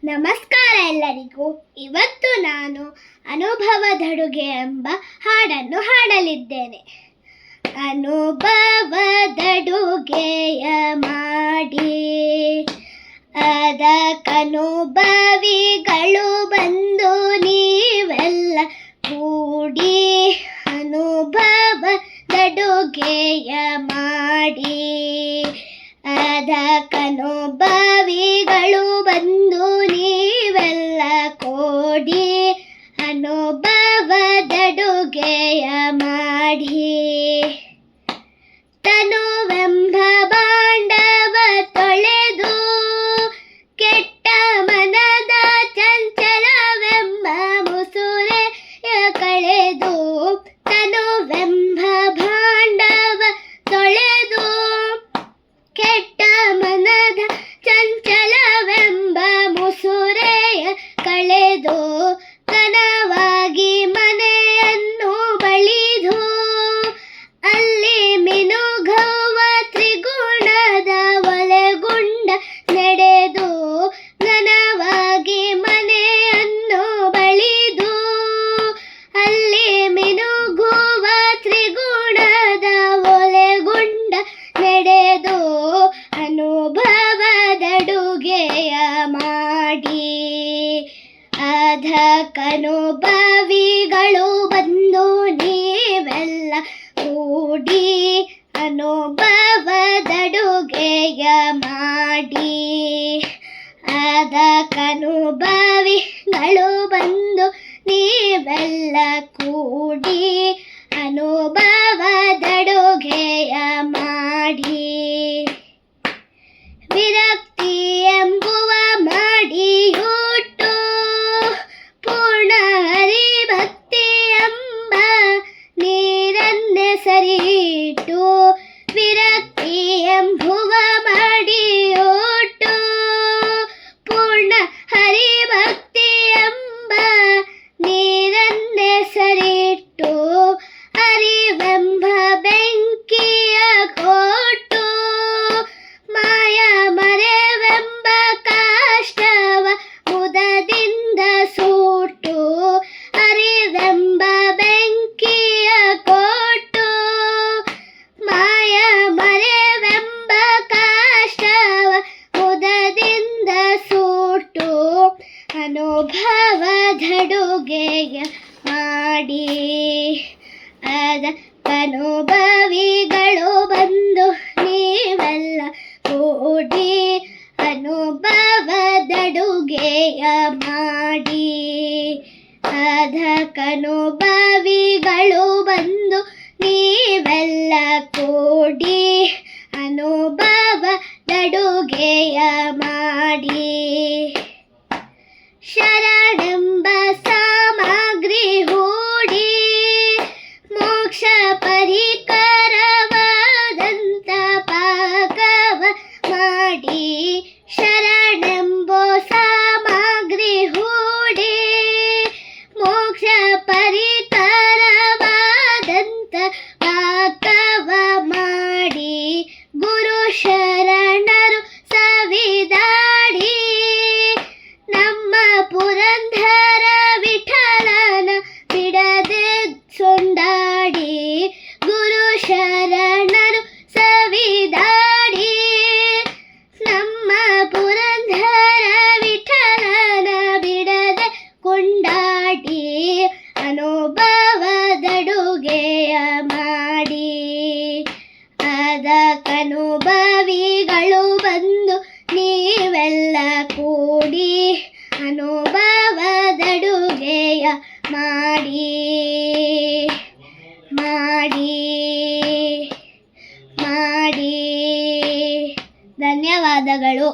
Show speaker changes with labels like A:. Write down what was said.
A: ನಮಸ್ಕಾರ ಎಲ್ಲರಿಗೂ. ಇವತ್ತು ನಾನು ಅನುಭವದಡುಗೆ ಎಂಬ ಹಾಡನ್ನು ಹಾಡಲಿದ್ದೇನೆ. ಅನುಭವದಡುಗೆಯ ಮಾಡಿ ಅದಕ್ಕನುಭವಿಗಳು ಬಂದು ನೀವೆಲ್ಲ ಕೂಡಿ ಅನುಭವದಡುಗೆಯ ಮಾಡಿ ಅದಕ್ಕನುಭವಿಗಳು ಬಂದು ನೀವೆಲ್ಲ ಕೂಡಿ ಅನುಭವದಡುಗೆಯ ಮಾಡಿ ತನುವೆಂಬ ಬಾಂಡವ ತೊಳೆದು ಕೆಟ್ಟ ಮನದ ಚಂಚಲವೆಂಬ ಮುಸುರೆಯ ಕಳೆದು ತನುವೆಂಬ ಬಾಂಡವ ತೊಳೆದು ಕೆಟ್ಟ ಮನದ ಚಂಚಲವೆಂಬ ಮುಸುರೆಯ ಕಳೆದು ಕನವಾಗಿ ಮನೆಯನ್ನು ಬಳಿದು ಅಲ್ಲಿ ಮಿನುಗುವ ತ್ರಿಗುಣದ ಒಲೆಗುಂಡ ನಡೆದು ಘನವಾಗಿ ಮನೆಯನ್ನು ಬಳಿದು ಅಲ್ಲಿ ಮಿನುಗುವ ತ್ರಿಗುಣದ ಒಲೆಗುಂಡ ನಡೆದು ಅನುಭವದಡುಗೆಯ ಮಾಡಿ ಅದಕ್ಕನುಭವಿಗಳು ಬಂದು ನೀವೆಲ್ಲ ಕೂಡಿ ಅನುಭವದಡುಗೆಯ ಮಾಡಿ ಅದಕ್ಕನುಭವಿಗಳು ಬಂದು ನೀವೆಲ್ಲ ಕೂಡಿ ಅನುಭವದಡುಗೆಯ ಮಾಡಿ ವಿರಕ್ತಿ ಎಂಬುವ ಮಾಡಿಯುಟ್ಟು ಪೂರ್ಣ ಹರಿಭಕ್ತಿ ಎಂಬ ನೀರನ್ನೇ ಸರಿಯಿಟ್ಟು ವಿರಕ್ತಿ ಎಂಬುವ ಮಾಡಿಯುಟ್ಟು ಪೂರ್ಣ ಹರಿಭಕ್ತಿ ಎಂಬ ನೀರನ್ನೇ ಸರಿಯಿಟ್ಟು ಅರಿವೆಂಬ ಬೆಂಕಿಯ ಕೊಟ್ಟು ಮಾಯ ಮರೆವೆಂಬ ಕಾಷ್ಟವ ಮುದದಿಂದ ಸುಟ್ಟು ಅರಿವೆಂಬ ಬೆಂಕಿಯ ಕೊಟ್ಟು ಮಾಯ ಮರೆವೆಂಬ ಕಾಷ್ಟವ ಮುದದಿಂದ ಸುಟ್ಟು ಅನುಭವದಡುಗೆಯ ಮಾಡಿ ಅದಕ್ಕನುಭವಿಗಳು ಬಂದು ನೀವೆಲ್ಲ ಕೂಡಿ ಅನುಭವದಡುಗೆಯ ಮಾಡಿ ಅದಕ್ಕನುಭವಿಗಳು ಬಂದು ನೀವೆಲ್ಲ ಕೂಡಿ ಅನುಭವದಡುಗೆಯ ಮಾಡಿ ಶರಣೆಂಬ ಸಾಮಗ್ರಿ ಹೂಡಿ ಮೋಕ್ಷ ಪರಿಕರವಾದಂತ ಪಾಕವ ಮಾಡಿ ಶರಣೆಂಬೋ ಸಾಮಗ್ರಿ ಹೂಡಿ ಮೋಕ್ಷ ಪರಿಕರವಾದಂತ ಪಾಕವ ಮಾಡಿ ಗುರು ಶರಣರು ಸವಿದಾಡಿ ನಮ್ಮ ಪುರಂದರ ವಿಠಲನ ಬಿಡದೆ ಸೊಂಡಾಡಿ ಗುರು ಶರಣರು ಸವಿದಾಡಿ ನಮ್ಮ ಪುರಂದರ ವಿಠಲನ ಬಿಡದೆ ಕೊಂಡಾಡಿ ಅನುಭವದಡುಗೆಯ ಮಾಡಿ ಅದಕ್ಕನುಭವಿಗಳು ಬಂದು ನೀವೆಲ್ಲ ಕೂಡಿ ಅನುಭವದಡುಗೆಯ ಮಾಡಿ ಮಾಡಿ ಮಾಡಿ ಧನ್ಯವಾದಗಳು.